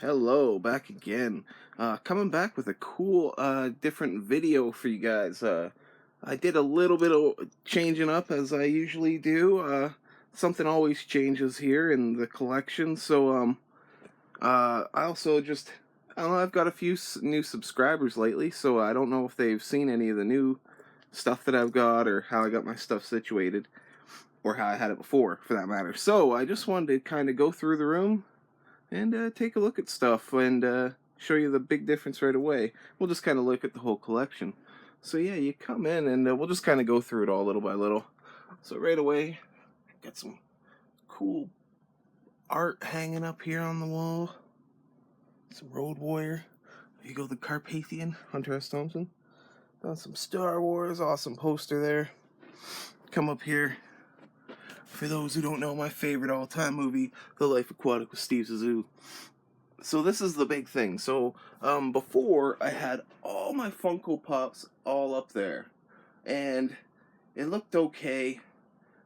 Hello, back again. Coming back with a cool, different video for you guys. I did a little bit of changing up as I usually do. Something always changes here in the collection. I also I don't know, I've got a few new subscribers lately, so I don't know if they've seen any of the new stuff that I've got or how I got my stuff situated or how I had it before, for that matter. So I just wanted to kind of go through the room and take a look at stuff and show you the big difference right away. We'll just kind of look at the whole collection. So yeah, you come in and we'll just kind of go through it all little by little. So right away, got some cool art hanging up here on the wall. Some Road Warrior. There you go, the Carpathian, Hunter S. Thompson. Got some Star Wars, awesome poster there. Come up here. For those who don't know, my favorite all-time movie, The Life Aquatic with Steve Zissou. So this is the big thing. So before I had all my Funko Pops all up there, and it looked okay.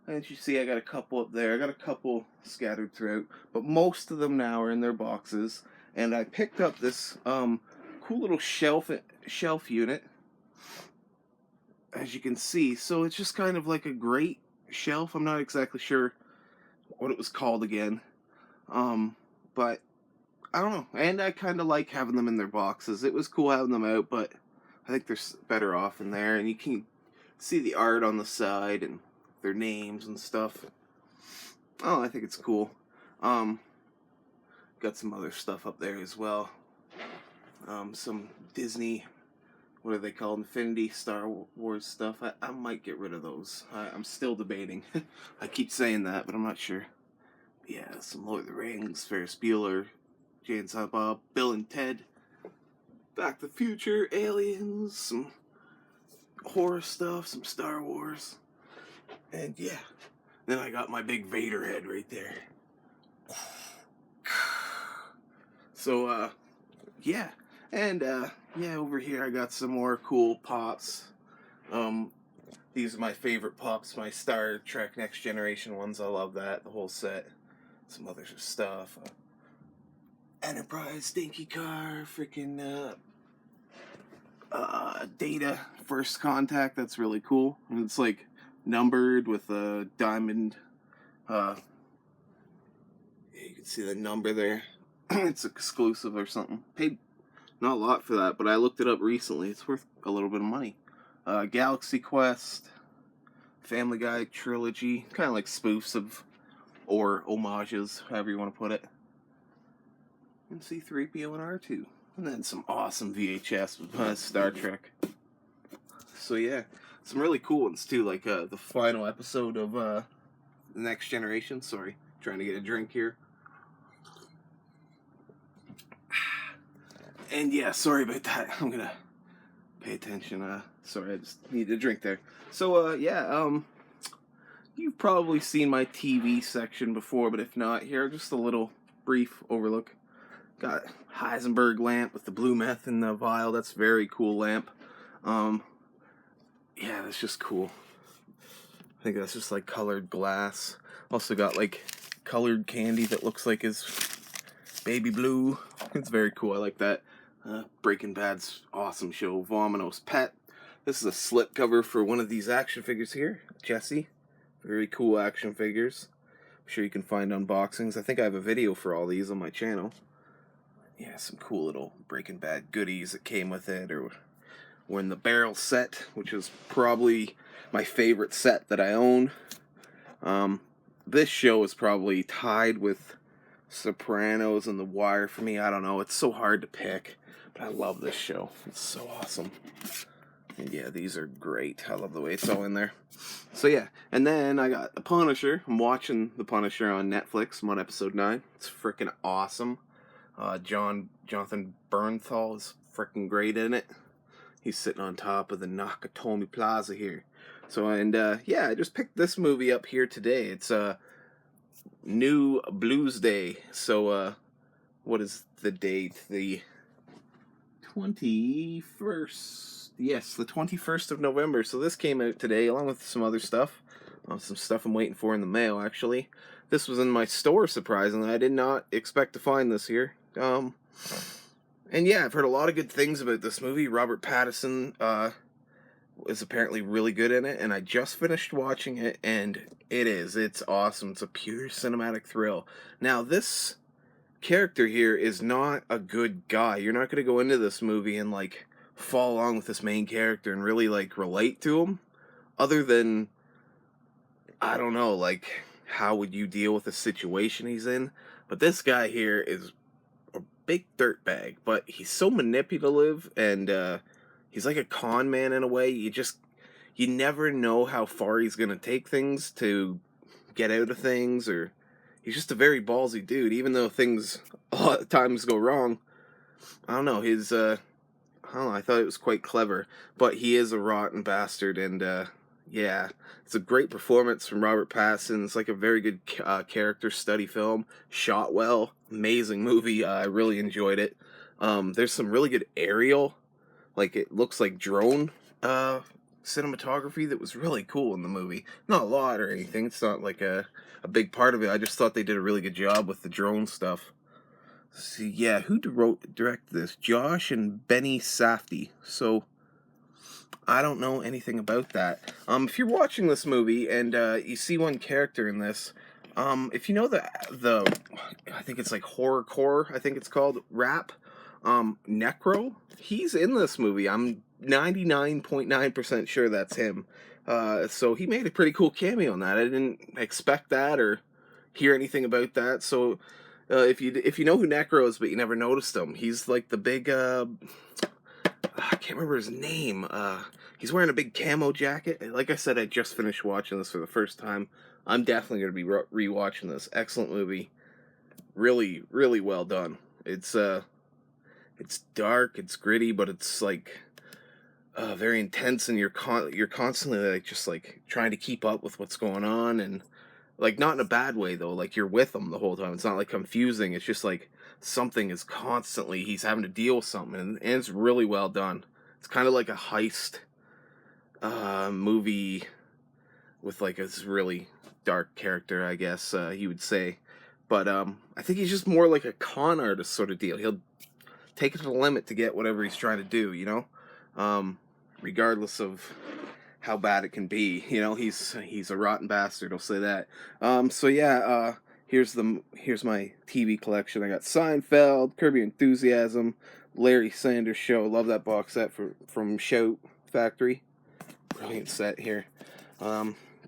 As you see, I got a couple up there. I got a couple scattered throughout, but most of them now are in their boxes. And I picked up this cool little shelf unit, as you can see. So it's just kind of like a great shelf. I'm not exactly sure what it was called again, but I don't know. And I kind of like having them in their boxes. It was cool having them out, but I think they're better off in there. And you can see the art on the side and their names and stuff. Oh, I think it's cool. Got some other stuff up there as well. Some Disney, what are they called? Infinity Star Wars stuff. I might get rid of those. I'm still debating. I keep saying that, but I'm not sure. Yeah, some Lord of the Rings, Ferris Bueller, Jay and Silent Bob, Bill and Ted, Back to the Future, Aliens, some horror stuff, some Star Wars, and yeah. Then I got my big Vader head right there. So, yeah. And, yeah, over here I got some more cool pops. These are my favorite pops, my Star Trek Next Generation ones. I love that, the whole set. Some other stuff. Enterprise, Stinky Car, freaking, Data, First Contact. That's really cool. And it's like numbered with a diamond. You can see the number there. It's exclusive or something. Paid not a lot for that, but I looked it up recently. It's worth a little bit of money. Galaxy Quest, Family Guy trilogy, kind of like spoofs of, or homages, however you want to put it. And C-3PO and R2. And then some awesome VHS with Star Trek. So yeah, some really cool ones too, like the final episode of The Next Generation. Sorry, trying to get a drink here. And yeah, sorry about that. I'm gonna pay attention. Sorry, I just need a drink there. So yeah, you've probably seen my TV section before, but if not, here, just a little brief overlook. Got Heisenberg lamp with the blue meth in the vial. That's a very cool lamp. Yeah, that's just cool. I think that's just like colored glass. Also got like colored candy that looks like is baby blue. It's very cool. I like that. Breaking Bad's awesome show. Vomino's Pet. This is a slip cover for one of these action figures here. Jesse. Very cool action figures. I'm sure you can find unboxings. I think I have a video for all these on my channel. Yeah, some cool little Breaking Bad goodies that came with it, or in the barrel set, which is probably my favorite set that I own. This show is probably tied with Sopranos and The Wire for me. I don't know, it's so hard to pick, but I love this show. It's so awesome. And yeah, these are great. I love the way it's all in there. So yeah, and then I got The Punisher. I'm watching The Punisher on Netflix. I'm on episode 9. It's freaking awesome. Jonathan Bernthal is freaking great in it. He's sitting on top of the Nakatomi Plaza here. So, and yeah, I just picked this movie up here today. It's New Blues Day. So, what is the date? The 21st. Yes, the 21st of November. So this came out today, along with some other stuff. Some stuff I'm waiting for in the mail, actually. This was in my store, surprisingly. I did not expect to find this here. And yeah, I've heard a lot of good things about this movie. Robert Pattinson is apparently really good in it, and I just finished watching it, and it's awesome. It's a pure cinematic thrill. Now, this character here is not a good guy. You're not going to go into this movie and like fall along with this main character and really like relate to him, other than, I don't know, like, how would you deal with the situation he's in? But this guy here is a big dirtbag, but he's so manipulative, and he's like a con man in a way. You never know how far he's gonna take things to get out of things, or he's just a very ballsy dude. Even though things a lot of times go wrong, I don't know. I don't know. I thought it was quite clever, but he is a rotten bastard, and yeah, it's a great performance from Robert Pattinson. It's like a very good character study film, shot well, amazing movie. I really enjoyed it. There's some really good aerial, like it looks like drone cinematography that was really cool in the movie. Not a lot or anything. It's not like a big part of it. I just thought they did a really good job with the drone stuff. See, yeah, who directed this? Josh and Benny Safdie. So I don't know anything about that. If you're watching this movie and you see one character in this, if you know the I think it's like horrorcore, I think it's called rap, Necro, he's in this movie. I'm 99.9% sure that's him. So he made a pretty cool cameo on that. I didn't expect that or hear anything about that. So if you know who Necro is, but you never noticed him, he's like the big I can't remember his name. He's wearing a big camo jacket. Like I said, I just finished watching this for the first time. I'm definitely going to be rewatching this. Excellent movie. Really, really well done. It's dark, it's gritty, but it's like very intense, and you're constantly like just like trying to keep up with what's going on, and like not in a bad way though. Like you're with them the whole time. It's not like confusing. It's just like something is constantly he's having to deal with something, and it's really well done. It's kind of like a heist movie with like a really dark character, I guess you would say. But I think he's just more like a con artist sort of deal. He'll take it to the limit to get whatever he's trying to do, you know? Regardless of how bad it can be, you know, he's a rotten bastard, I'll say that. So yeah, here's my TV collection. I got Seinfeld, Curb Your Enthusiasm, Larry Sanders Show. Love that box set from Shout Factory. Brilliant set here.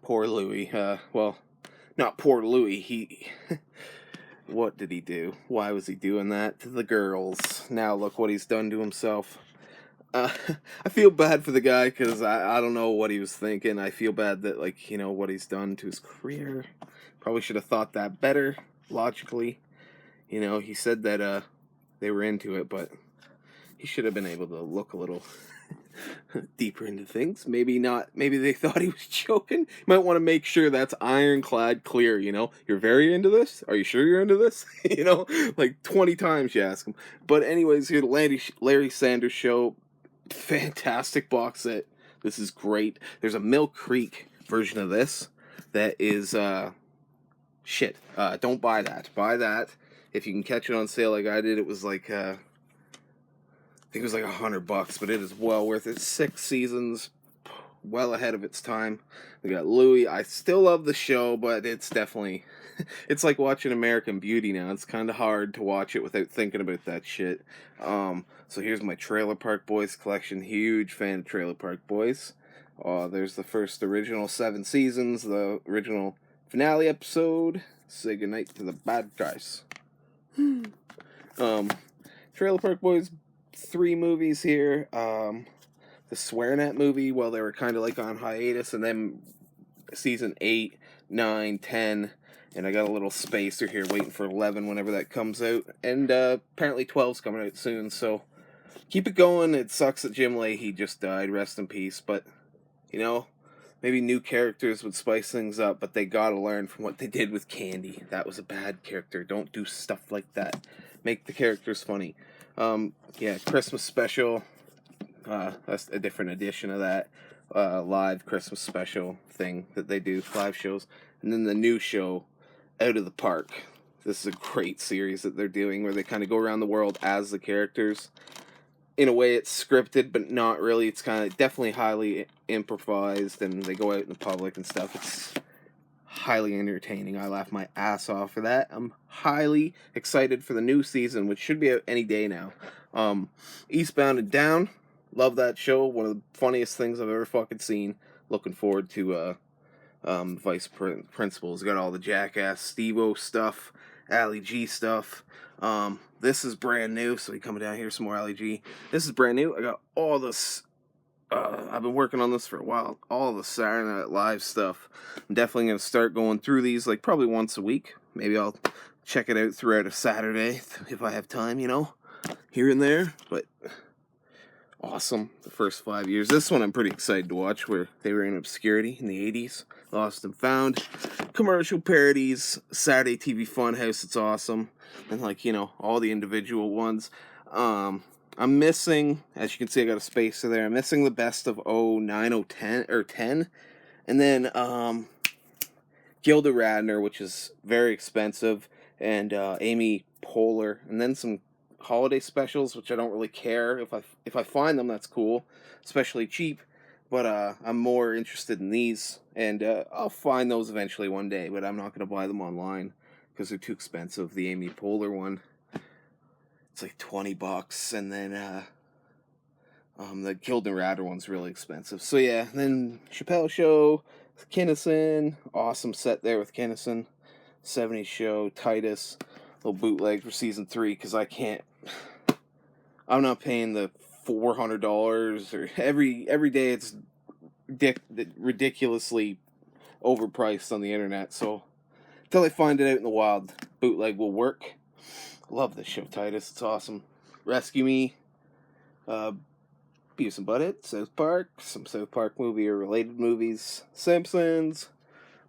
Poor Louis. Well, not poor Louis. He what did he do? Why was he doing that to the girls? Now look what he's done to himself. Uh, I feel bad for the guy because I don't know what he was thinking. I feel bad that, like, you know, what he's done to his career. Probably should have thought that better, logically. You know, he said that they were into it, but he should have been able to look a little deeper into things. Maybe not. Maybe they thought he was joking. You might want to make sure that's ironclad clear, you know? You're very into this? Are you sure you're into this? You know? Like 20 times you ask him. But anyways, here, the Larry Sanders Show. Fantastic box set. This is great. There's a Mill Creek version of this that is shit. Don't buy that. Buy that if you can catch it on sale like I did. It was like I think it was like $100, but it is well worth it. 6 seasons, well ahead of its time. We got Louis. I still love the show, but it's definitely it's like watching American Beauty now. It's kind of hard to watch it without thinking about that shit. So here's my Trailer Park Boys collection. Huge fan of Trailer Park Boys. There's the first original 7 seasons, the original finale episode. Say goodnight to the bad guys. Trailer Park Boys, 3 movies here. The SwearNet movie, well, they were kind of like on hiatus, and then season 8, 9, 10, and I got a little spacer here waiting for 11 whenever that comes out, and apparently 12's coming out soon, so keep it going. It sucks that Jim Leahy just died, rest in peace, but, you know, maybe new characters would spice things up, but they gotta learn from what they did with Candy. That was a bad character. Don't do stuff like that. Make the characters funny. Yeah, Christmas special. That's a different edition of that live Christmas special thing that they do, live shows. And then the new show, Out of the Park. This is a great series that they're doing where they kind of go around the world as the characters. In a way, it's scripted, but not really. It's kind of definitely highly improvised, and they go out in the public and stuff. It's highly entertaining. I laugh my ass off for that. I'm highly excited for the new season, which should be out any day now. Eastbound and Down, love that show. One of the funniest things I've ever fucking seen. Looking forward to Vice Principals. Got all the Jackass Steve-O stuff, Ali G stuff. This is brand new, so we coming down here some more Ali G. This is brand new. I got all this. I've been working on this for a while. All the Saturday Night Live stuff. I'm definitely going to start going through these like probably once a week. Maybe I'll check it out throughout a Saturday if I have time, you know, here and there. But awesome. The first 5 years. This one I'm pretty excited to watch, where they were in obscurity in the 80s. Lost and Found. Commercial parodies. Saturday TV Funhouse. It's awesome. And like, you know, all the individual ones. I'm missing, as you can see, I got a spacer there. I'm missing the best of 09, 010, or 10. And then Gilda Radner, which is very expensive, and Amy Poehler, and then some holiday specials, which I don't really care. If I find them, that's cool, especially cheap. But I'm more interested in these, and I'll find those eventually one day. But I'm not going to buy them online because they're too expensive. The Amy Poehler one, it's like $20, and then the Gilda Radner one's really expensive. So yeah, then Chappelle Show, Kinnison, awesome set there with Kinnison. 70s Show, Titus, little bootleg for season 3 because I'm not paying the $400 or every day. It's ridiculously overpriced on the internet. So until I find it out in the wild, bootleg will work. Love this show, Titus. It's awesome. Rescue Me, Beavis and Butthead, South Park, some South Park movie or related movies, Simpsons,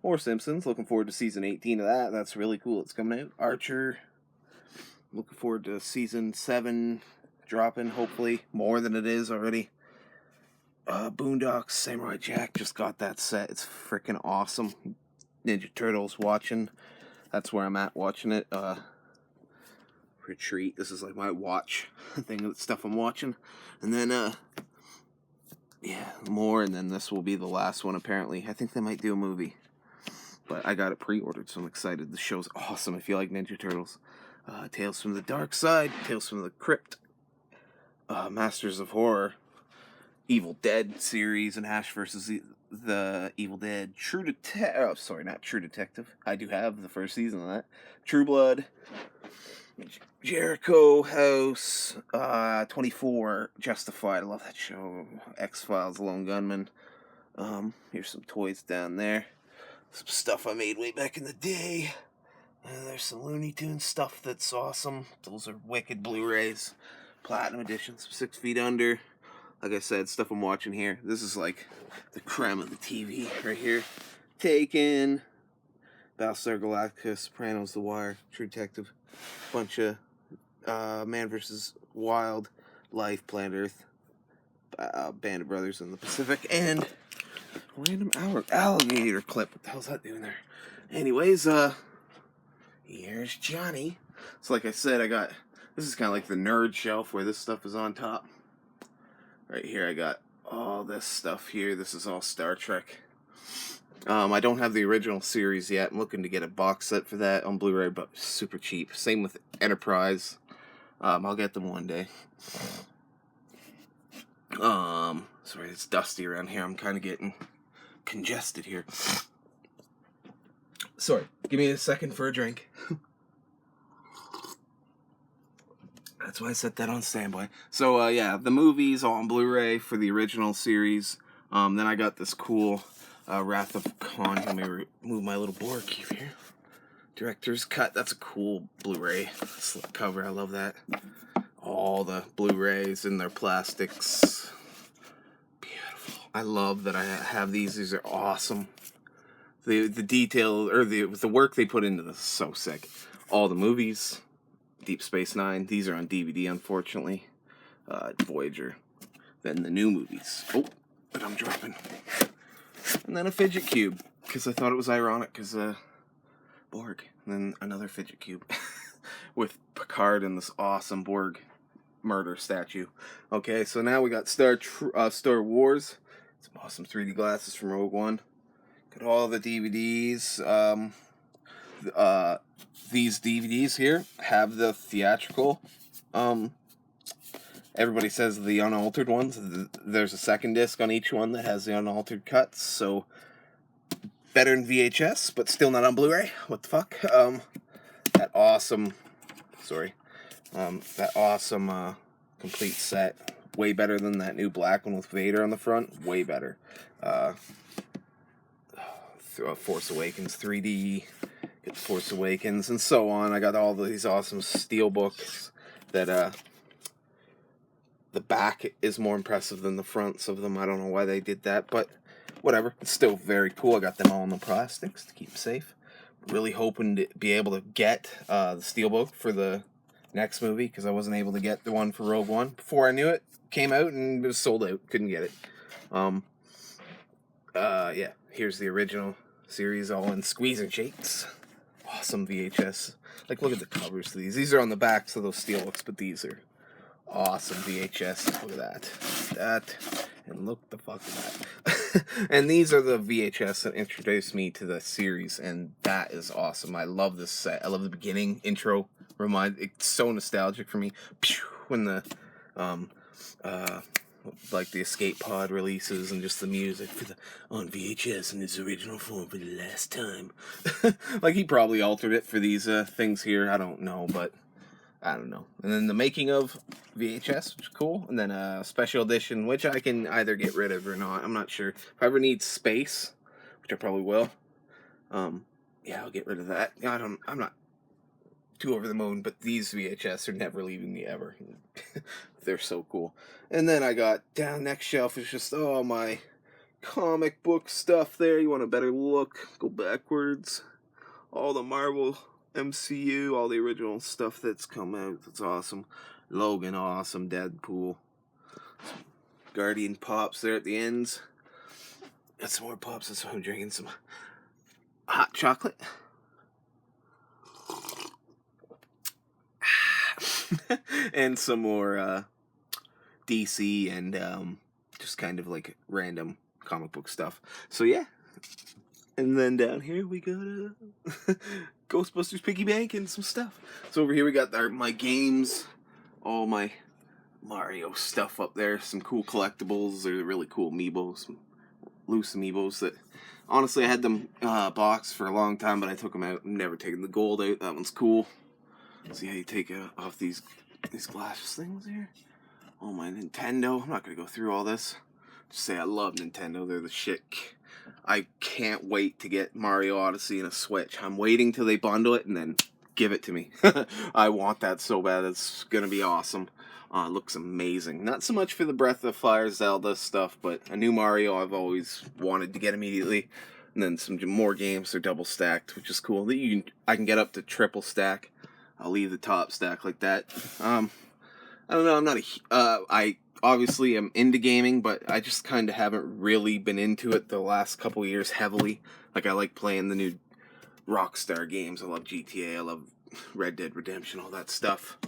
more Simpsons. Looking forward to season 18 of that. That's really cool. It's coming out. Archer. Looking forward to season 7 dropping, hopefully more than it is already. Boondocks, Samurai Jack, just got that set. It's freaking awesome. Ninja Turtles watching. That's where I'm at watching it. Retreat. This is like my watch thing of stuff I'm watching. And then yeah, more, and then this will be the last one apparently. I think they might do a movie. But I got it pre-ordered, so I'm excited. The show's awesome if you like Ninja Turtles. Tales from the Dark Side, Tales from the Crypt, Masters of Horror, Evil Dead series, and Ash versus the Evil Dead. Not True Detective. I do have the first season of that. True Blood, Jericho House, 24, Justified. I love that show. X-Files, Lone Gunman. Here's some toys down there. Some stuff I made way back in the day. There's some Looney Tunes stuff that's awesome. Those are wicked Blu-rays. Platinum editions, 6 Feet Under. Like I said, stuff I'm watching here. This is like the creme of the TV right here. Taken, Battlestar Galactica, Sopranos, The Wire, True Detective, bunch of Man vs. Wild, Life, Planet Earth, Band of Brothers in the Pacific, and random alligator clip. What the hell's that doing there? Anyways, here's Johnny. So like I said, this is kind of like the nerd shelf where this stuff is on top. Right here I got all this stuff here. This is all Star Trek. I don't have the original series yet. I'm looking to get a box set for that on Blu-ray, but super cheap. Same with Enterprise. I'll get them one day. Sorry, it's dusty around here. I'm kind of getting congested here. Sorry, give me a second for a drink. That's why I set that on standby. So, yeah, the movies all on Blu-ray for the original series. Then I got this cool Wrath of Khan. Let me remove my little board cube here. Director's Cut. That's a cool Blu-ray slip cover. I love that. All the Blu-rays in their plastics. Beautiful. I love that I have these. These are awesome. The detail, or the work they put into this is so sick. All the movies. Deep Space Nine. These are on DVD, unfortunately. Voyager. Then the new movies. Oh, but I'm dropping. And then a fidget cube, because I thought it was ironic, because Borg. And then another fidget cube with Picard and this awesome Borg murder statue. Okay, so now we got Star Wars. Some awesome 3D glasses from Rogue One. Got all the DVDs. These DVDs here have the theatrical. Everybody says the unaltered ones. There's a second disc on each one that has the unaltered cuts. So better than VHS, but still not on Blu-ray. What the fuck? That awesome. Sorry. That awesome complete set. Way better than that new black one with Vader on the front. Way better. Force Awakens 3D, get Force Awakens, and so on. I got all these awesome steel books that the back is more impressive than the fronts of them. I don't know why they did that, but whatever. It's still very cool. I got them all in the plastics to keep safe. Really hoping to be able to get the steelbook for the next movie, because I wasn't able to get the one for Rogue One. Before I knew it, came out and it was sold out. Couldn't get it. Yeah, here's the original series all in squeeze and shakes. Awesome VHS. Like, look at the covers of these. These are on the backs of those steelbooks, but these are awesome VHS. Look at that. And look the fuck at that. And these are the VHS that introduced me to the series, and that is awesome. I love this set. I love the beginning intro. It's so nostalgic for me. When the like the escape pod releases and just the music for the on VHS in its original form for the last time. Like, he probably altered it for these things here. I don't know, but I don't know. And then the making of VHS, which is cool. And then a special edition, which I can either get rid of or not. I'm not sure. If I ever need space, which I probably will, yeah, I'll get rid of that. I'm not too over the moon, but these VHS are never leaving me ever. They're so cool. And then I got down next shelf is just all my comic book stuff there. You want a better look, go backwards. All the Marvel MCU, all the original stuff that's come out. That's awesome. Logan, awesome. Deadpool. Guardian pops there at the ends. Got some more pops. That's why I'm drinking some hot chocolate. And some more DC and just kind of like random comic book stuff. So yeah. And then down here we got Ghostbusters piggy bank and some stuff. So over here we got my games, all my Mario stuff up there. Some cool collectibles. They're really cool amiibos, some loose amiibos that honestly I had them boxed for a long time, but I took them out. Never taken the gold out. That one's cool. See how you take off these glass things here. Oh, my Nintendo. I'm not going to go through all this. Just say I love Nintendo. They're the shit. I can't wait to get Mario Odyssey and a Switch. I'm waiting till they bundle it and then give it to me. I want that so bad. It's going to be awesome. It looks amazing. Not so much for the Breath of the Fire Zelda stuff, but a new Mario I've always wanted to get immediately. And then some more games are double stacked, which is cool. I can get up to triple stack. I'll leave the top stack like that. I don't know. I'm not I obviously am into gaming, but I just kind of haven't really been into it the last couple years heavily. Like, I like playing the new Rockstar games. I love GTA. I love Red Dead Redemption, all that stuff.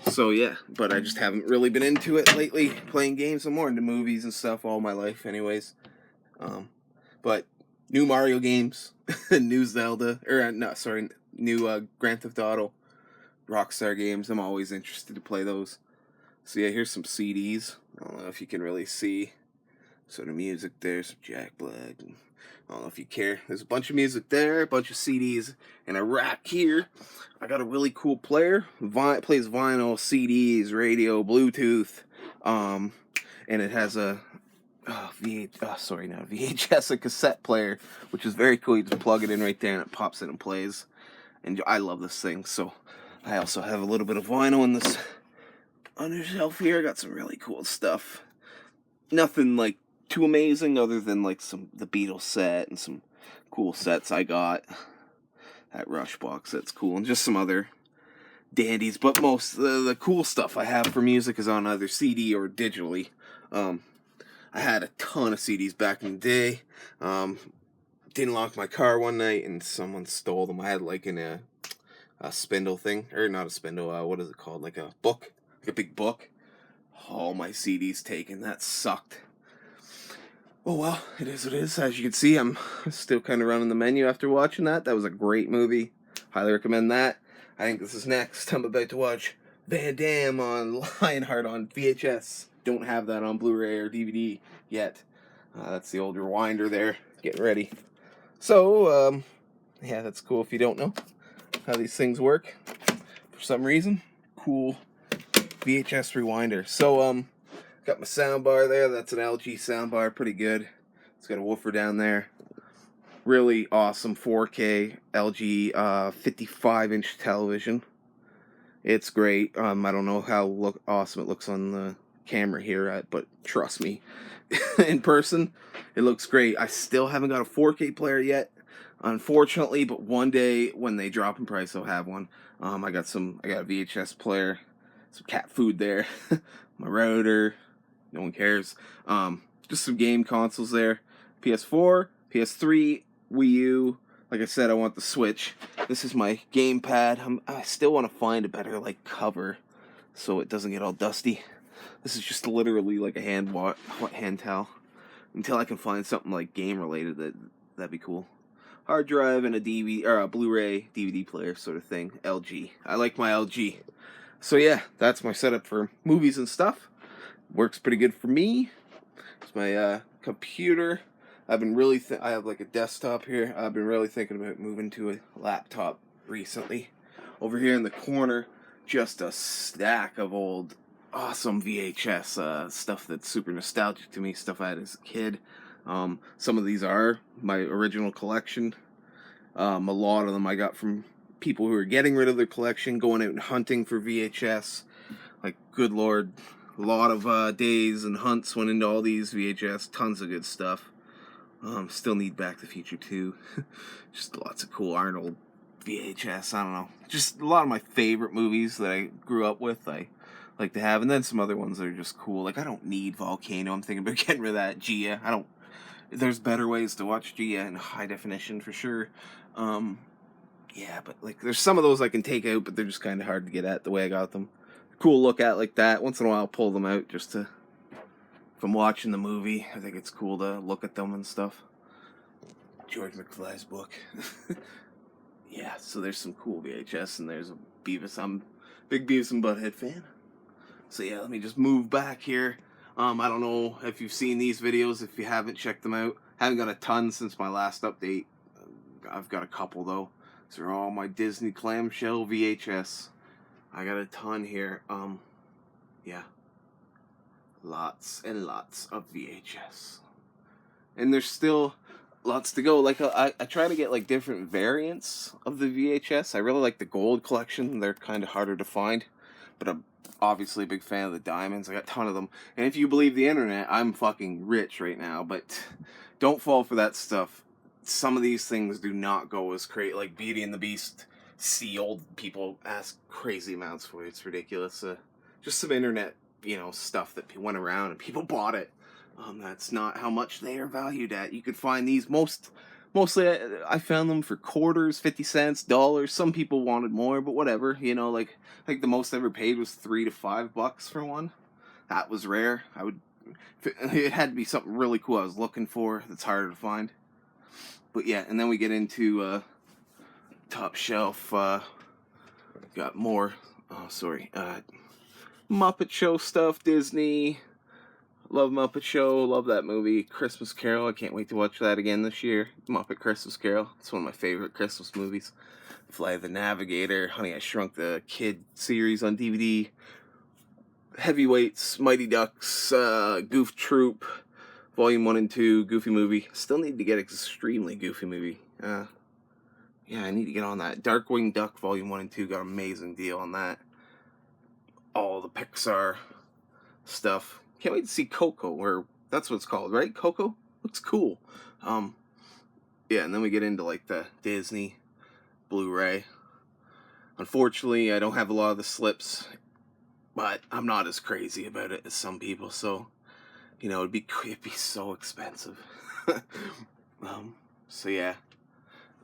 So yeah, but I just haven't really been into it lately. Playing games. I'm more into movies and stuff all my life, anyways. But new Mario games, new Zelda, new Grand Theft Auto. Rockstar games, I'm always interested to play those. So yeah, here's some CDs. I don't know if you can really see. Sort of music there, some Jack Black. I don't know if you care. There's a bunch of music there, a bunch of CDs, and a rack here. I got a really cool player. Plays vinyl, CDs, radio, Bluetooth. And it has a VHS, a cassette player, which is very cool. You just plug it in right there and it pops in and plays. And I love this thing, so I also have a little bit of vinyl in this under shelf here. Got some really cool stuff. Nothing like too amazing other than like the Beatles set and some cool sets I got. That Rush box set's cool, and just some other dandies. But most the cool stuff I have for music is on either CD or digitally. I had a ton of CDs back in the day. didn't lock my car one night and someone stole them. I had like a spindle thing, or not a spindle, what is it called? Like a book, like a big book. All my CDs taken. That sucked. Oh well, it is what it is. As you can see, I'm still kind of running the menu after watching that. That was a great movie. Highly recommend that. I think this is next. I'm about to watch Van Damme on Lionheart on VHS. Don't have that on Blu-ray or DVD yet. That's the old rewinder there. Getting ready. So, yeah, that's cool if you don't know how these things work. For some reason, cool VHS rewinder. So, got my soundbar there. That's an LG soundbar. Pretty good. It's got a woofer down there. Really awesome 4K LG 55-inch television. It's great. I don't know how awesome it looks on the camera here, but trust me, in person, it looks great. I still haven't got a 4K player yet, unfortunately, but one day when they drop in price, I'll have one. I got a VHS player, some cat food there, my router. No one cares. Just some game consoles there. PS4, PS3, Wii U. Like I said, I want the Switch. This is my gamepad. I still want to find a better cover so it doesn't get all dusty. This is just literally like a hand towel. Until I can find something like game related, that'd be cool. Hard drive and a DVD or a Blu-ray DVD player sort of thing. LG. I like my LG. So yeah, that's my setup for movies and stuff. Works pretty good for me. It's my computer. I've been really I have like a desktop here. I've been really thinking about moving to a laptop recently. Over here in the corner, just a stack of old awesome VHS stuff that's super nostalgic to me, stuff I had as a kid. Some of these are my original collection. A lot of them I got from people who are getting rid of their collection, going out and hunting for VHS. Like, good lord, a lot of days and hunts went into all these VHS. Tons of good stuff. Still need Back to the Future 2. Just lots of cool Arnold VHS. I don't know. Just a lot of my favorite movies that I grew up with, I like to have. And then some other ones that are just cool. Like, I don't need Volcano. I'm thinking about getting rid of that. Gia. There's better ways to watch Gia in high definition for sure. Yeah, but like, there's some of those I can take out, but they're just kind of hard to get at the way I got them. Cool look at like that. Once in a while, I'll pull them out just to, if I'm watching the movie, I think it's cool to look at them and stuff. George McFly's book. Yeah, so there's some cool VHS, and there's a Beavis. I'm a big Beavis and Butthead fan. So yeah, let me just move back here. I don't know if you've seen these videos. If you haven't, checked them out. Haven't got a ton since my last update. I've got a couple though. These are all my Disney clamshell VHS. I got a ton here. Yeah. Lots and lots of VHS. And there's still lots to go. Like, I try to get like different variants of the VHS. I really like the gold collection. They're kind of harder to find. But I'm obviously a big fan of the diamonds. I got a ton of them. And if you believe the internet, I'm fucking rich right now. But don't fall for that stuff. Some of these things do not go as great. Like Beauty and the Beast. See old people ask crazy amounts for it. It's ridiculous. Just some internet, stuff that went around and people bought it. That's not how much they are valued at. You could find these mostly I found them for quarters, 50 cents, dollars. Some people wanted more, but whatever. Like the most I ever paid was $3 to $5 for one. That was rare. It had to be something really cool I was looking for that's harder to find. But yeah, and then we get into top shelf. Got more. Muppet Show stuff. Disney. Love Muppet Show. Love that movie. Christmas Carol. I can't wait to watch that again this year. Muppet Christmas Carol. It's one of my favorite Christmas movies. Flight of the Navigator. Honey, I Shrunk the Kid series on DVD. Heavyweights. Mighty Ducks. Goof Troop. Volume 1 and 2. Goofy Movie. Still need to get Extremely Goofy Movie. Yeah, I need to get on that. Darkwing Duck Volume 1 and 2. Got an amazing deal on that. All the Pixar stuff. Can't wait to see Coco, or that's what it's called, right? Coco? Looks cool. Yeah, and then we get into like the Disney Blu-ray. Unfortunately, I don't have a lot of the slips, but I'm not as crazy about it as some people, so, it'd be so expensive. So yeah,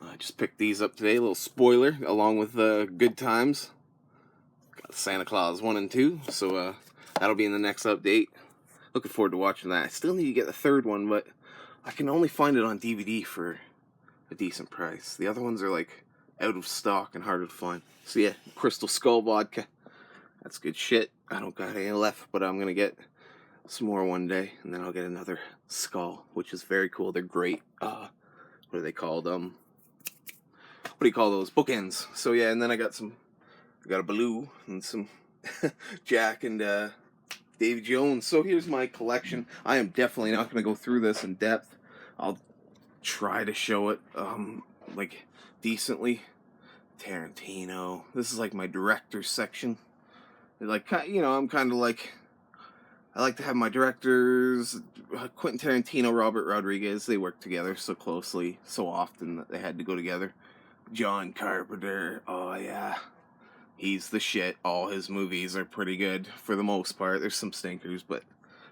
I just picked these up today. A little spoiler, along with Good Times. Got Santa Claus 1 and 2. So that'll be in the next update. Looking forward to watching that. I still need to get the third one, but I can only find it on DVD for a decent price. The other ones are like out of stock and harder to find. So yeah, Crystal Skull vodka. That's good shit. I don't got any left, but I'm gonna get some more one day, and then I'll get another skull, which is very cool. They're great. What are they called? What do you call those? Bookends. So yeah, and then I got a Blue and some Jack and Davy Jones. So here's my collection. I am definitely not going to go through this in depth. I'll try to show it like decently. Tarantino. This is like my director's section. Like, you know, I'm kind of like, I like to have my directors, Quentin Tarantino, Robert Rodriguez. They work together so closely, so often that they had to go together. John Carpenter. Oh yeah, he's the shit. All his movies are pretty good for the most part. There's some stinkers, but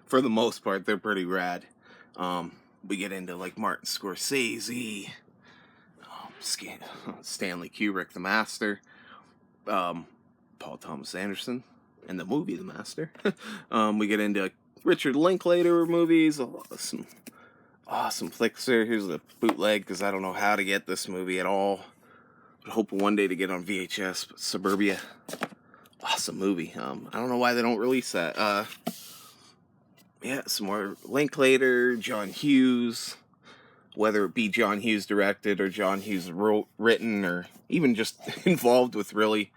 for the most part, they're pretty rad. We get into like Martin Scorsese, Stanley Kubrick, the master, Paul Thomas Anderson, and the movie The Master. We get into Richard Linklater movies. Some awesome flicks there. Here's the bootleg, because I don't know how to get this movie at all. I hope one day to get on VHS, but Suburbia, awesome movie. I don't know why they don't release that. Yeah, some more Linklater, John Hughes, whether it be John Hughes directed or John Hughes written or even just involved with, really.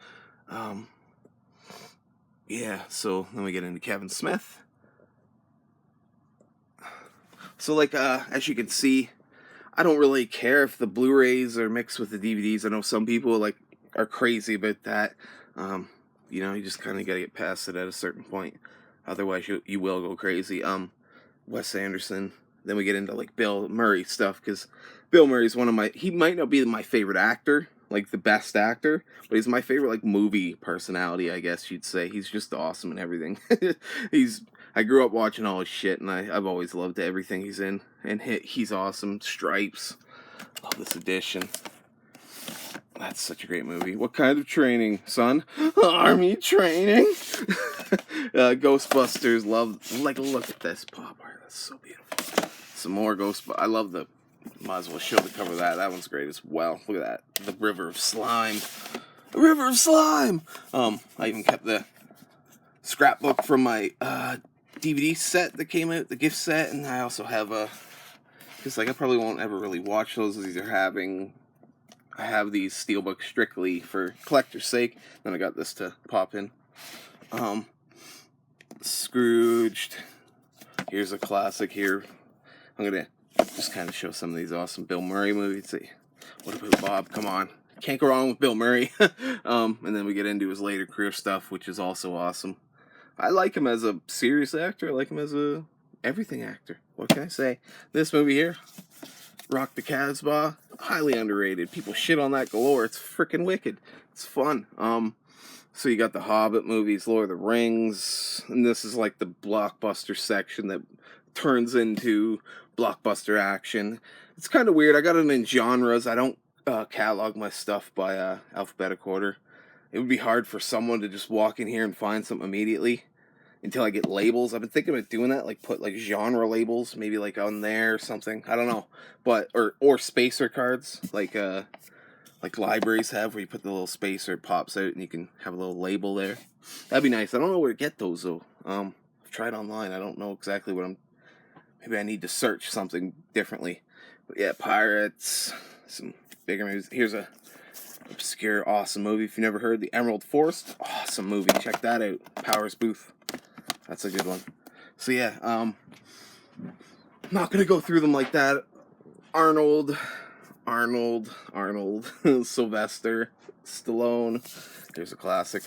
Yeah, so then we get into Kevin Smith. So like, as you can see, I don't really care if the Blu-rays are mixed with the DVDs. I know some people like are crazy about that. You know, you just kind of got to get past it at a certain point. Otherwise, you will go crazy. Wes Anderson. Then we get into like Bill Murray stuff, because Bill Murray's he might not be my favorite actor, like the best actor, but he's my favorite like movie personality, I guess you'd say. He's just awesome in everything. I grew up watching all his shit, and I've always loved everything he's in, and he's awesome. Stripes, love this edition. That's such a great movie. What kind of training, son? Army training. Ghostbusters, look at this pop art. That's so beautiful. Some more Ghostbusters. I love might as well show the cover of that. That one's great as well. Look at that. The River of Slime. The River of Slime. I even kept the scrapbook from my DVD set that came out, the gift set, and I also have because like I probably won't ever really watch those, as I have these steelbooks strictly for collector's sake. Then I got this to pop in. Scrooged. Here's a classic here. I'm gonna just kind of show some of these awesome Bill Murray movies. See, what about Bob? Come on, can't go wrong with Bill Murray. And then we get into his later career stuff, which is also awesome. I like him as a serious actor. I like him as a everything actor. What can I say? This movie here, Rock the Casbah, highly underrated. People shit on that galore. It's freaking wicked. It's fun. So you got the Hobbit movies, Lord of the Rings, and this is like the Blockbuster section that turns into Blockbuster action. It's kind of weird. I got it in genres. I don't catalog my stuff by alphabetical order. It would be hard for someone to just walk in here and find something immediately until I get labels. I've been thinking about doing that, like put like genre labels, maybe like on there or something. I don't know, but or spacer cards, like libraries have, where you put the little spacer, it pops out, and you can have a little label there. That'd be nice. I don't know where to get those though. I've tried online. I don't know exactly what maybe I need to search something differently. But yeah, Pirates, some bigger movies. Here's a obscure, awesome movie. If you never heard, The Emerald Forest, awesome movie. Check that out. Powers Booth. That's a good one. So yeah, I'm not gonna go through them like that. Arnold, Sylvester Stallone. There's a classic.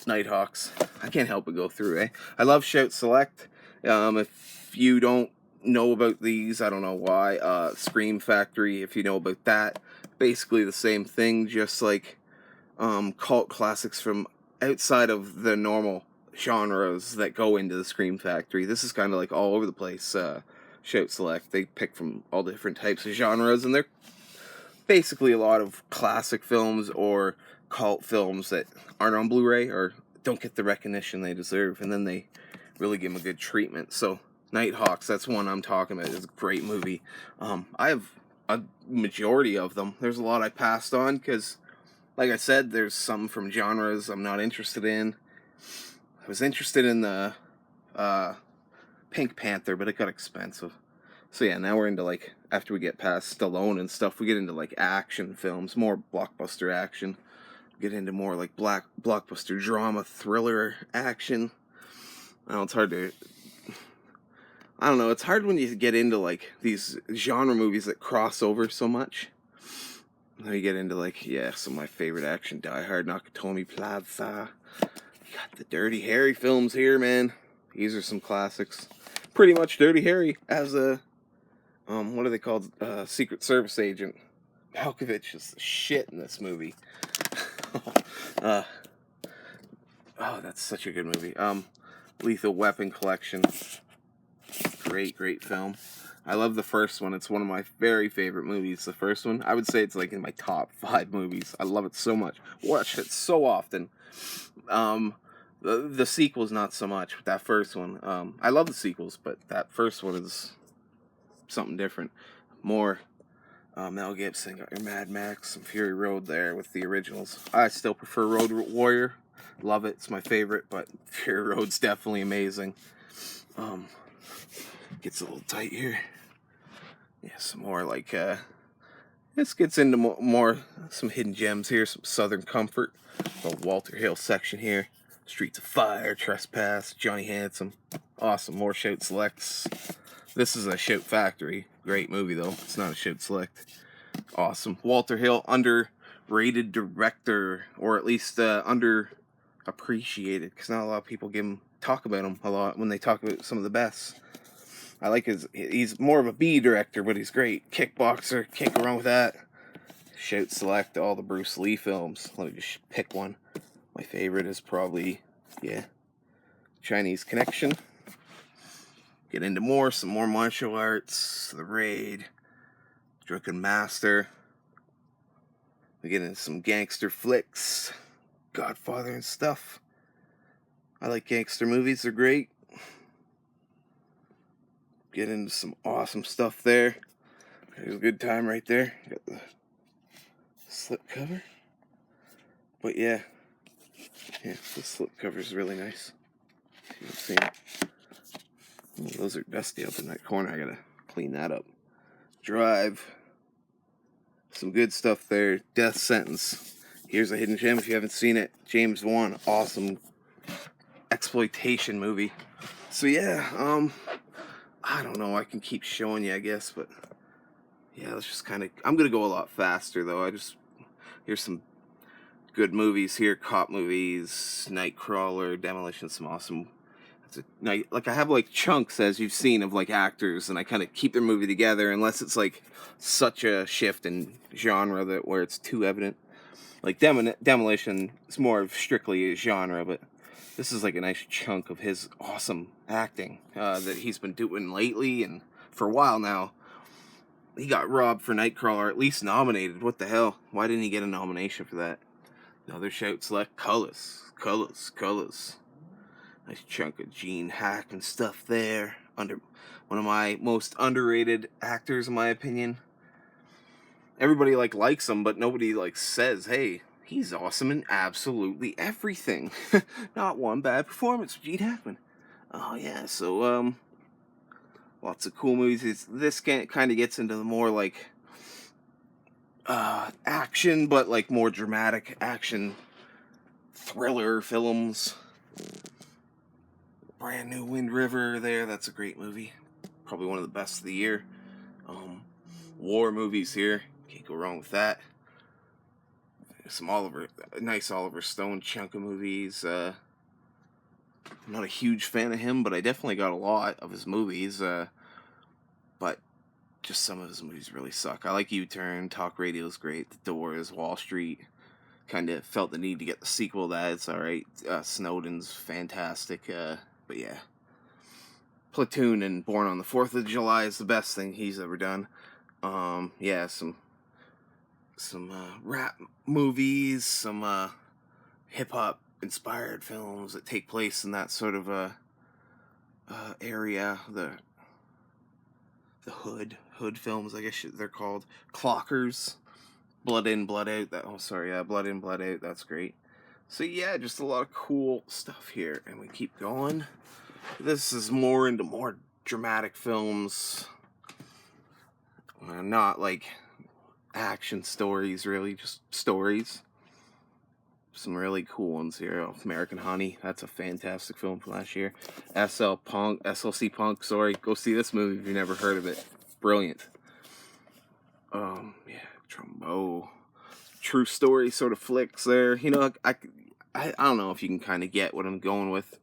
Nighthawks. I can't help but go through, I love Shout Select. If you don't know about these, I don't know why. Scream Factory, if you know about that. Basically the same thing, just like cult classics from outside of the normal genres that go into the Scream Factory. This is kind of like all over the place. Shout Select. They pick from all different types of genres, and they're basically a lot of classic films or cult films that aren't on Blu-ray or don't get the recognition they deserve, and then they really give them a good treatment. So Nighthawks, that's one I'm talking about. It's a great movie. I have a majority of them. There's a lot I passed on because, like I said, there's some from genres I'm not interested in. I was interested in the Pink Panther, but it got expensive. So yeah, now we're into, like, after we get past Stallone and stuff, we get into like action films, more blockbuster action. We get into more like blockbuster drama, thriller action. I know it's hard to, I don't know, it's hard when you get into like these genre movies that cross over so much. Then you get into like, yeah, some of my favorite action: Die Hard, Nakatomi Plaza. You got the Dirty Harry films here, man. These are some classics. Pretty much Dirty Harry as a what are they called? Secret Service agent. Malkovich is the shit in this movie. Oh, that's such a good movie. Lethal Weapon Collection. Great film. I love the first one. It's one of my very favorite movies. The first one, I would say it's like in my top 5 movies. I love it so much. Watch it so often. The sequels not so much. But that first one, I love the sequels, but that first one is something different. More Mel Gibson, got your Mad Max, some Fury Road there with the originals. I still prefer Road Warrior. Love it. It's my favorite, but Fury Road's definitely amazing. Gets a little tight here. Yeah, some more like this gets into more some hidden gems here. Some Southern Comfort, the Walter Hill section here. Streets of Fire, Trespass, Johnny Handsome. Awesome. More Shout Selects. This is a Shout Factory. Great movie, though. It's not a Shout Select. Awesome. Walter Hill, underrated director, or at least underappreciated, because not a lot of people talk about him a lot when they talk about some of the best. I like he's more of a B director, but he's great. Kickboxer, can't go wrong with that. Shout Select, all the Bruce Lee films. Let me just pick one. My favorite is probably, Chinese Connection. Get into some more martial arts, The Raid, Drunken Master. We get into some gangster flicks, Godfather and stuff. I like gangster movies, they're great. Get into some awesome stuff there. There's a good time right there. Got the slip cover. But yeah, the slip cover is really nice. If you haven't seen it. Oh, those are dusty up in that corner. I gotta clean that up. Drive. Some good stuff there. Death Sentence. Here's a hidden gem if you haven't seen it. James Wan. Awesome exploitation movie. So yeah, I don't know. I can keep showing you, I guess, but yeah, let's just kind of. I'm gonna go a lot faster though. Here's some good movies here. Cop movies, Nightcrawler, Demolition. Some awesome. Like I have like chunks, as you've seen, of like actors, and I kind of keep their movie together unless it's like such a shift in genre where it's too evident. Like Demolition is more of strictly a genre, but this is like a nice chunk of his awesome acting that he's been doing lately and for a while now. He got robbed for Nightcrawler, at least nominated. What the hell? Why didn't he get a nomination for that? Another Shout Select. Colors. Nice chunk of Gene Hackman stuff there. One of my most underrated actors, in my opinion. Everybody likes him, but nobody says, "Hey, he's awesome in absolutely everything." Not one bad performance from Gene Hackman. Oh yeah, so lots of cool movies. This kind of gets into the more like action, but like more dramatic action thriller films. Brand New Wind River there, that's a great movie. Probably one of the best of the year. War movies here, can't go wrong with that. Some nice Oliver Stone chunk of movies. I'm not a huge fan of him, but I definitely got a lot of his movies. But just some of his movies really suck. I like U-Turn, Talk Radio's great, The Doors, Wall Street. Kind of felt the need to get the sequel to that. It's alright. Snowden's fantastic. But yeah. Platoon and Born on the 4th of July is the best thing he's ever done. Yeah, some rap movies, some hip hop inspired films that take place in that sort of area. The hood films, I guess they're called. Clockers, Blood In, Blood Out. Blood In, Blood Out. That's great. So yeah, just a lot of cool stuff here, and we keep going. This is more into more dramatic films, not like action stories, really, just stories. Some really cool ones here. American Honey, that's a fantastic film from last year. SLC Punk, sorry, go see this movie if you've never heard of it. Brilliant. Yeah, Trumbo. True story sort of flicks there. You know, I don't know if you can kind of get what I'm going with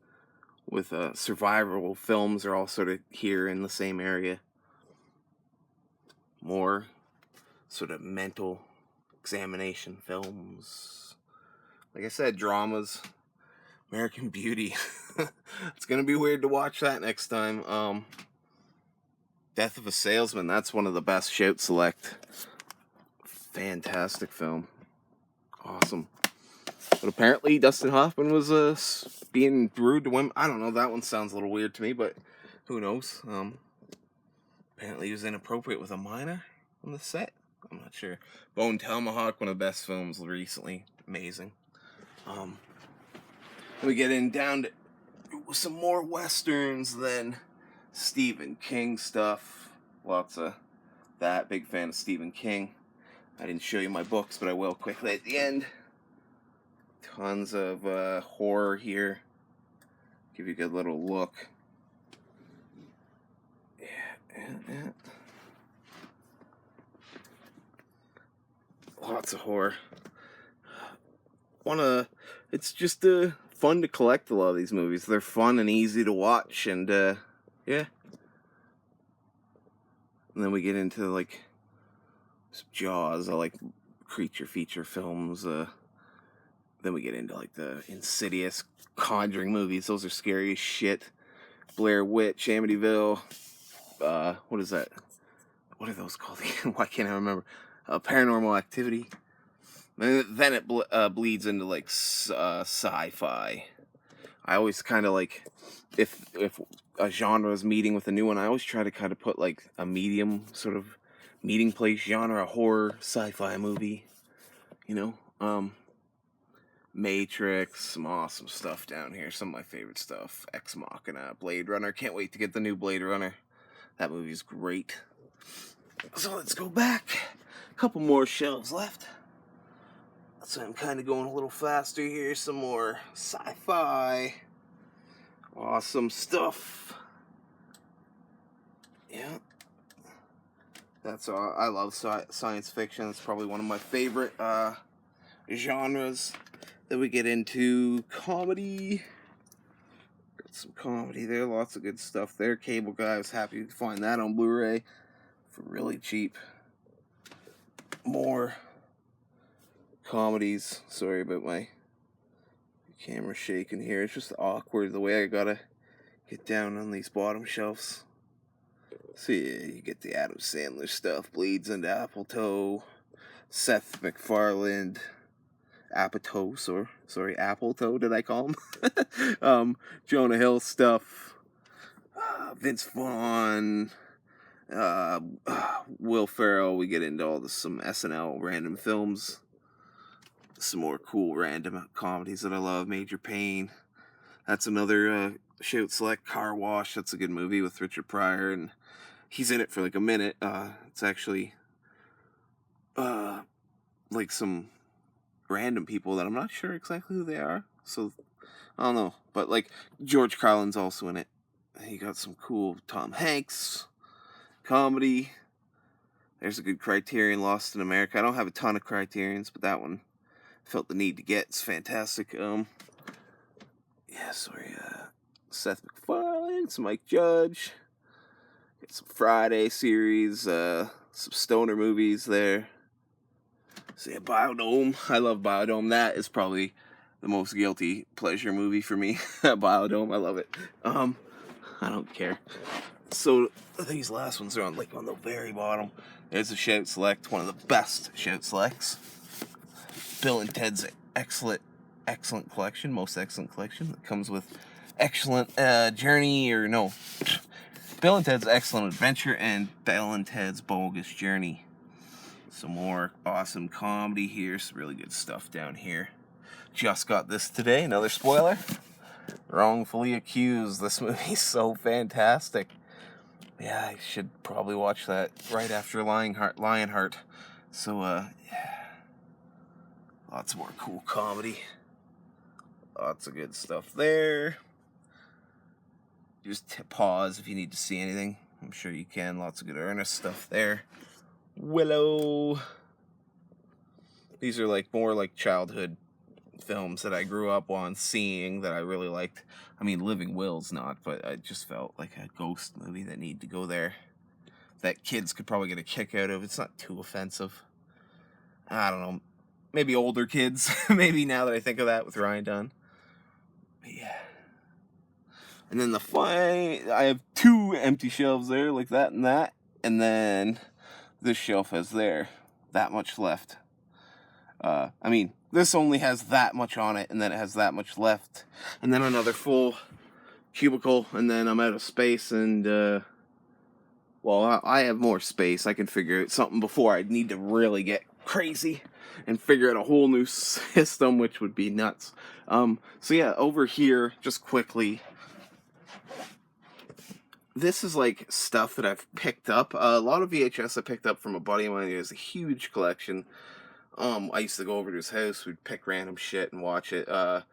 survival films are all sort of here in the same area. More sort of mental examination films. Like I said, dramas. American Beauty. It's gonna be weird to watch that next time. Death of a Salesman, that's one of the best Shout Select. Fantastic film. Awesome. But apparently Dustin Hoffman was being rude to women. I don't know, that one sounds a little weird to me, but who knows? Apparently he was inappropriate with a minor on the set. I'm not sure. Bone Tomahawk, one of the best films recently. Amazing. We get down to some more westerns than Stephen King stuff. Lots of that. Big fan of Stephen King. I didn't show you my books, but I will quickly at the end. Tons of horror here. Give you a good little look. Yeah. Lots of horror. It's just fun to collect a lot of these movies. They're fun and easy to watch, and yeah. And then we get into like Jaws. I like creature feature films. Then we get into like the Insidious, Conjuring movies. Those are scary as shit. Blair Witch, Amityville. What is that? What are those called? Why can't I remember? Paranormal Activity. Then it bleeds into like sci-fi. I always kind of like, if a genre is meeting with a new one, I always try to kind of put like a medium sort of meeting place genre, a horror sci-fi movie. You know, Matrix, some awesome stuff down here. Some of my favorite stuff. Ex Machina, Blade Runner. Can't wait to get the new Blade Runner. That movie's great. So let's go back. A couple more shelves left. So I'm kind of going a little faster here. Some more sci-fi. Awesome stuff. Yeah. That's all. I love science fiction. It's probably one of my favorite genres. Then we get into comedy. Got some comedy there. Lots of good stuff there. Cable Guy. I was happy to find that on Blu-ray for really cheap. More comedies. Sorry about my camera shaking here. It's just awkward the way I gotta get down on these bottom shelves. So yeah, you get the Adam Sandler stuff. Bleeds into Apatow. Seth MacFarlane. Appletoe, did I call him? Jonah Hill stuff. Vince Vaughn. Will Ferrell. We get into some SNL random films. Some more cool random comedies that I love. Major Payne. That's another Shout Select. Car Wash. That's a good movie with Richard Pryor, and he's in it for like a minute. It's actually like some random people that I'm not sure exactly who they are. So I don't know, but like George Carlin's also in it. He got some cool Tom Hanks comedy. There's a good Criterion, Lost in America. I don't have a ton of Criterions, but that one felt the need to get. It's fantastic. Seth MacFarlane, some Mike Judge, get some Friday series, some stoner movies there. So yeah, Biodome. I love Biodome. That is probably the most guilty pleasure movie for me. Biodome, I love it. I don't care. So these last ones are on the very bottom. There's a Shout Select, one of the best Shout Selects. Bill and Ted's excellent collection, most excellent collection. It comes with excellent journey, or no, Bill and Ted's Excellent Adventure and Bill and Ted's Bogus Journey. Some more awesome comedy here. Some really good stuff down here. Just got this today. Another spoiler. Wrongfully Accused. This movie's so fantastic. Yeah, I should probably watch that right after Lionheart. So, yeah. Lots more cool comedy. Lots of good stuff there. Just pause if you need to see anything. I'm sure you can. Lots of good Ernest stuff there. Willow. These are more like childhood films that I grew up on seeing that I really liked. I mean, Living Will's not, but I just felt like a ghost movie that needed to go there. That kids could probably get a kick out of. It's not too offensive. I don't know. Maybe older kids. Maybe now that I think of that with Ryan Dunn. But yeah. And then I have 2 empty shelves there, like that and that. And then this shelf has that much left. I mean, this only has that much on it, and then it has that much left. And then another full cubicle, and then I'm out of space, and, well, I have more space. I can figure out something before I need to really get crazy and figure out a whole new system, which would be nuts. So yeah, over here, just quickly, this is stuff that I've picked up. A lot of VHS I picked up from a buddy of mine. He has a huge collection. I used to go over to his house. We'd pick random shit and watch it. Get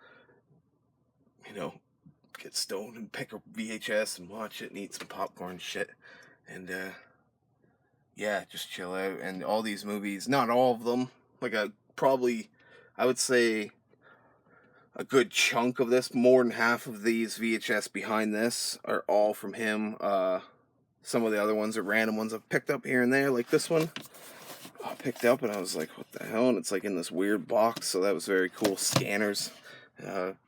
stoned and pick a VHS and watch it and eat some popcorn and shit. And, yeah, just chill out. And all these movies, not all of them, I would say a good chunk of this, more than half of these VHS behind this are all from him. Some of the other ones are random ones I've picked up here and there, like this one. I picked up and I was like, what the hell? And it's in this weird box, so that was very cool. Scanners.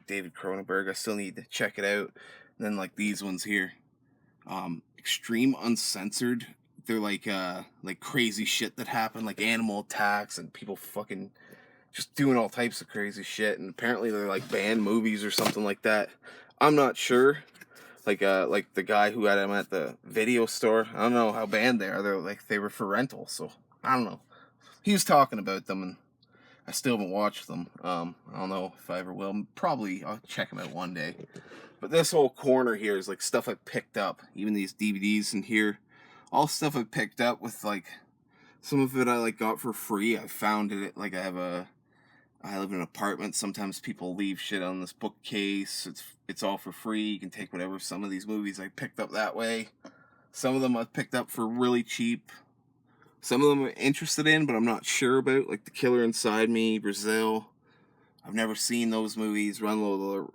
David Cronenberg, I still need to check it out. And then these ones here. Extreme Uncensored. They're like crazy shit that happened, like animal attacks and people fucking just doing all types of crazy shit, and apparently they're banned movies or something like that. I'm not sure. Like the guy who had them at the video store, I don't know how banned they are. They were for rental, so I don't know. He was talking about them, and I still haven't watched them. I don't know if I ever will. Probably I'll check them out one day. But this whole corner here is stuff I picked up. Even these DVDs in here, all stuff I picked up with some of it I got for free. I found it I live in an apartment. Sometimes people leave shit on this bookcase. It's all for free. You can take whatever. Some of these movies I picked up that way. Some of them I've picked up for really cheap. Some of them I'm interested in, but I'm not sure about. Like The Killer Inside Me, Brazil. I've never seen those movies. Run Lola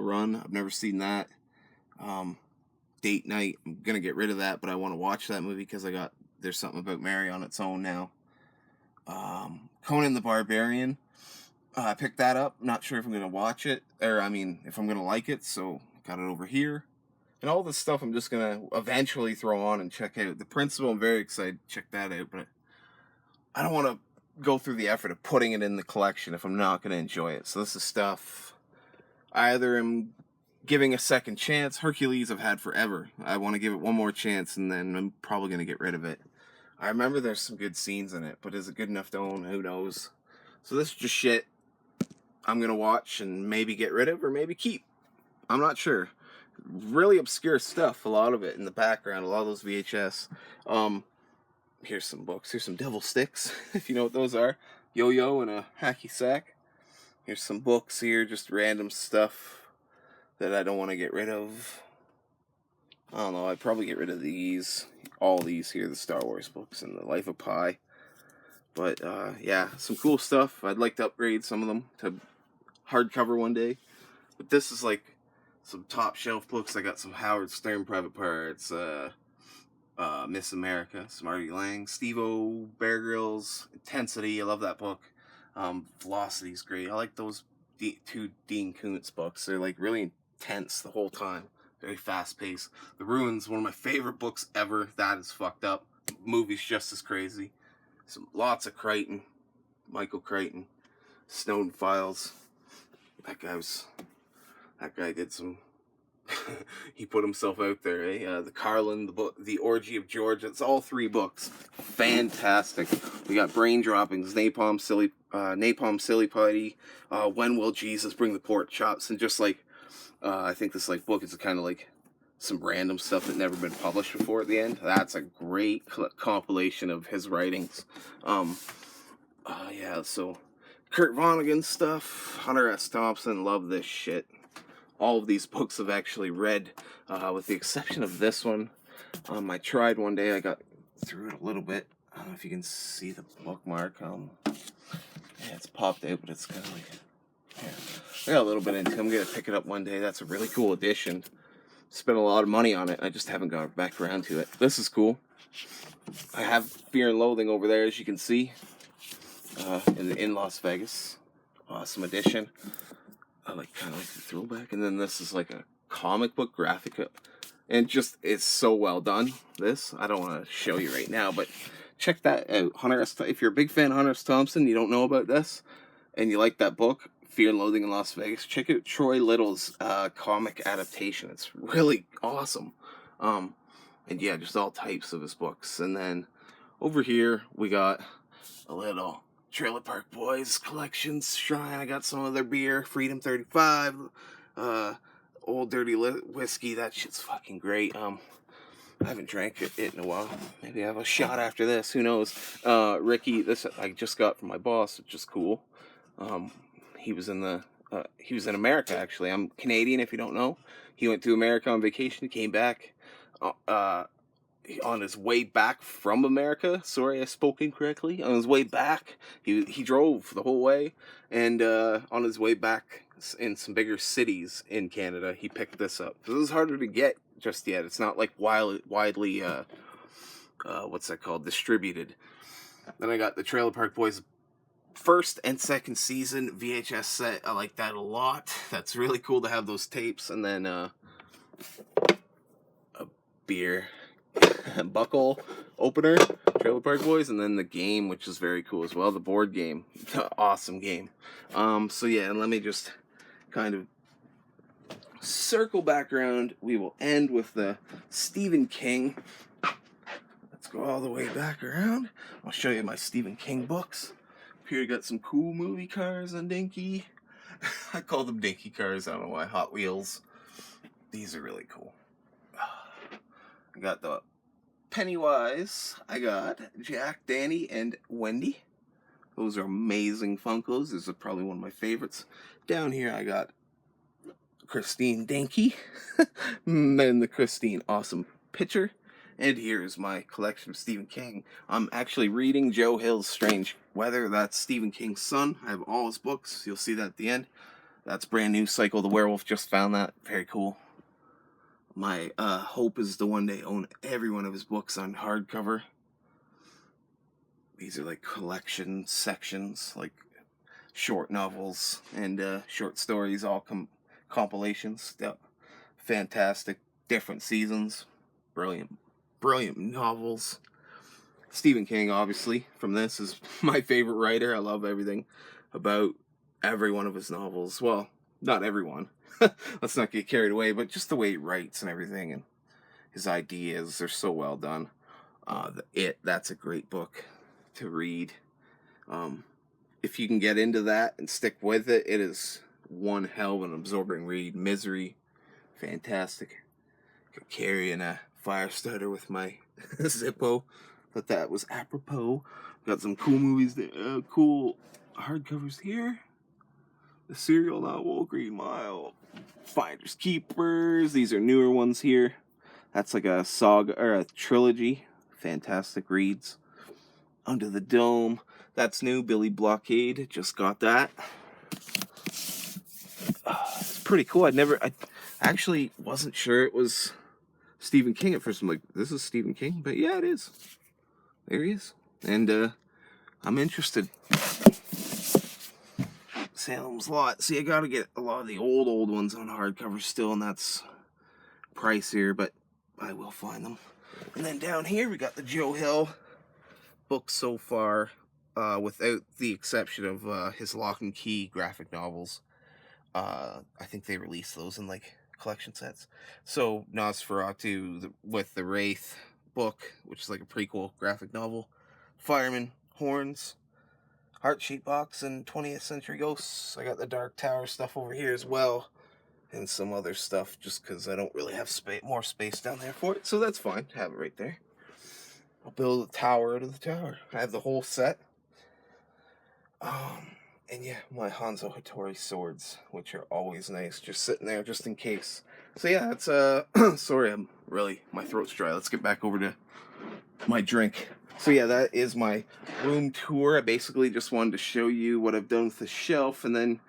Run. I've never seen that. Date Night. I'm gonna get rid of that, but I want to watch that movie because There's Something About Mary on its own now. Conan the Barbarian. I picked that up. Not sure if I'm going to watch it, if I'm going to like it, so got it over here. And all this stuff I'm just going to eventually throw on and check out. The Principal, I'm very excited to check that out, but I don't want to go through the effort of putting it in the collection if I'm not going to enjoy it. So this is stuff I either am giving a second chance. Hercules I've had forever. I want to give it one more chance, and then I'm probably going to get rid of it. I remember there's some good scenes in it, but is it good enough to own? Who knows? So this is just shit I'm going to watch and maybe get rid of or maybe keep. I'm not sure. Really obscure stuff, a lot of it in the background, a lot of those VHS. Here's some books. Here's some Devil Sticks, if you know what those are. Yo-Yo and a hacky sack. Here's some books here, just random stuff that I don't want to get rid of. I don't know, I'd probably get rid of these. All these here, the Star Wars books and the Life of Pi. But, yeah, some cool stuff. I'd like to upgrade some of them to hardcover one day. But this is some top shelf books. I got some Howard Stern Private Parts, Miss America, some Artie Lang, Steve-O, Bear Grylls, Intensity. I love that book. Velocity's great. I like those two Dean Koontz books. They're really tense the whole time. Very fast paced. The Ruins, one of my favorite books ever. That is fucked up. Movie's just as crazy. Lots of Crichton. Michael Crichton. Snowden Files. That guy did some he put himself out there, eh? The Carlin, the book, The Orgy of George. It's all 3 books. Fantastic. We got Brain Droppings, Napalm Silly Putty, When Will Jesus Bring the Pork Chops, and just like I think this like book is kind of like some random stuff that never been published before at the end. That's a great compilation of his writings. Yeah, so Kurt Vonnegut stuff, Hunter S. Thompson, love this shit. All of these books I've actually read, with the exception of this one. I tried one day, I got through it a little bit. I don't know if you can see the bookmark. Yeah, it's popped out, but it's kind of like, yeah. I got a little bit into it. I'm going to pick it up one day. That's a really cool edition. Spent a lot of money on it. I just haven't got back around to it. This is cool. I have Fear and Loathing over there, as you can see, in Las Vegas. Awesome edition. I kind of like the throwback. And then this is like a comic book graphic. And just, it's so well done, this. I don't want to show you right now, but check that out. If you're a big fan of Hunter S. Thompson, you don't know about this, and you like that book, Fear and Loathing in Las Vegas, check out Troy Little's comic adaptation. It's really awesome. And yeah, just all types of his books. And then over here, we got a little Trailer Park Boys collections shrine. I got some of their beer, Freedom 35, Old Dirty Whiskey. That shit's fucking great. I haven't drank it in a while. Maybe I have a shot after this. Who knows? Ricky, this I just got from my boss, which is cool. He was in America, actually. I'm Canadian, if you don't know. He went to America on vacation, came back. On his way back from America, sorry I spoke incorrectly, on his way back, he drove the whole way, and on his way back in some bigger cities in Canada, he picked this up. This is harder to get just yet. It's not like widely what's that called, distributed. Then I got the Trailer Park Boys first and second season VHS set. I like that a lot. That's really cool to have those tapes. And then a beer buckle opener, Trailer Park Boys, and then the game, which is very cool as well, the board game. Awesome game. So yeah, and let me just kind of circle back around. We will end with the Stephen King. Let's go all the way back around. I'll show you my Stephen King books. Here you got some cool movie cars and dinky. I call them dinky cars, I don't know why. Hot Wheels. These are really cool. I got the Pennywise. I got Jack, Danny, and Wendy. Those are amazing Funkos. This is probably one of my favorites. Down here I got Christine Dinky. And the Christine Awesome Picture. And here's my collection of Stephen King. I'm actually reading Joe Hill's Strange Weather. That's Stephen King's son. I have all his books. You'll see that at the end. That's brand new. Psycho the Werewolf. Just found that. Very cool. My hope is to one day own every one of his books on hardcover. These are like collection sections, like short novels and short stories, all compilations. Yep. Fantastic. Different seasons. Brilliant novels. Stephen King, obviously, from this, is my favorite writer. I love everything about every one of his novels. Well, not everyone. Let's not get carried away, but just the way he writes and everything, and his ideas are so well done. That's a great book to read. If you can get into that and stick with it, it is one hell of an absorbing read. Misery, fantastic. Carrying a fire starter with my Zippo. Thought that was apropos. Got some cool movies, cool hardcovers here. The serial novel, Green Mile, Finders Keepers. These are newer ones here. That's like a saga or a trilogy. Fantastic reads. Under the Dome. That's new. Billy Blockade. Just got that. It's pretty cool. I actually wasn't sure it was Stephen King at first. I'm like, this is Stephen King? But yeah, it is. There he is. And I'm interested. Salem's Lot. See, I gotta get a lot of the old ones on hardcover still, and that's pricier, but I will find them. And then down here we got the Joe Hill books so far, without the exception of his Lock and Key graphic novels. I think they released those in like collection sets. So Nosferatu with the Wraith book, which is like a prequel graphic novel, Fireman, Horns, Heartsheet Box, and 20th Century Ghosts. I got the Dark Tower stuff over here as well, and some other stuff just because I don't really have more space down there for it, so that's fine. Have it right there. I'll build a tower out of the tower. I have the whole set. And yeah, my Hanzo Hattori swords, which are always nice, just sitting there just in case. So yeah, that's sorry, my throat's dry. Let's get back over to my drink. So yeah, that is my room tour. I basically just wanted to show you what I've done with the shelf, and then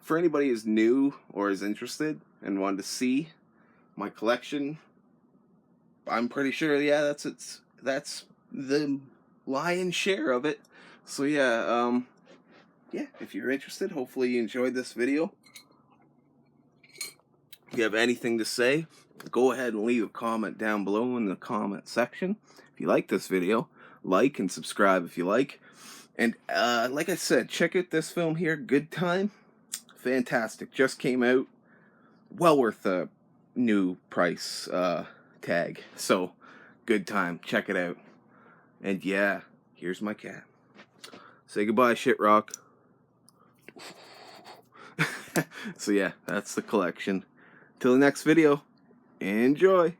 for anybody who's new or is interested and wanted to see my collection, I'm pretty sure, yeah, that's the lion's share of it. So yeah, yeah, if you're interested, hopefully you enjoyed this video. If you have anything to say, go ahead and leave a comment down below in the comment section. If you like this video, like and subscribe if you like. And like I said, check out this film here, Good Time. Fantastic. Just came out. Well worth the new price tag. So, Good Time. Check it out. And yeah, here's my cat. Say goodbye, Shitrock. So yeah, that's the collection. Till the next video, enjoy!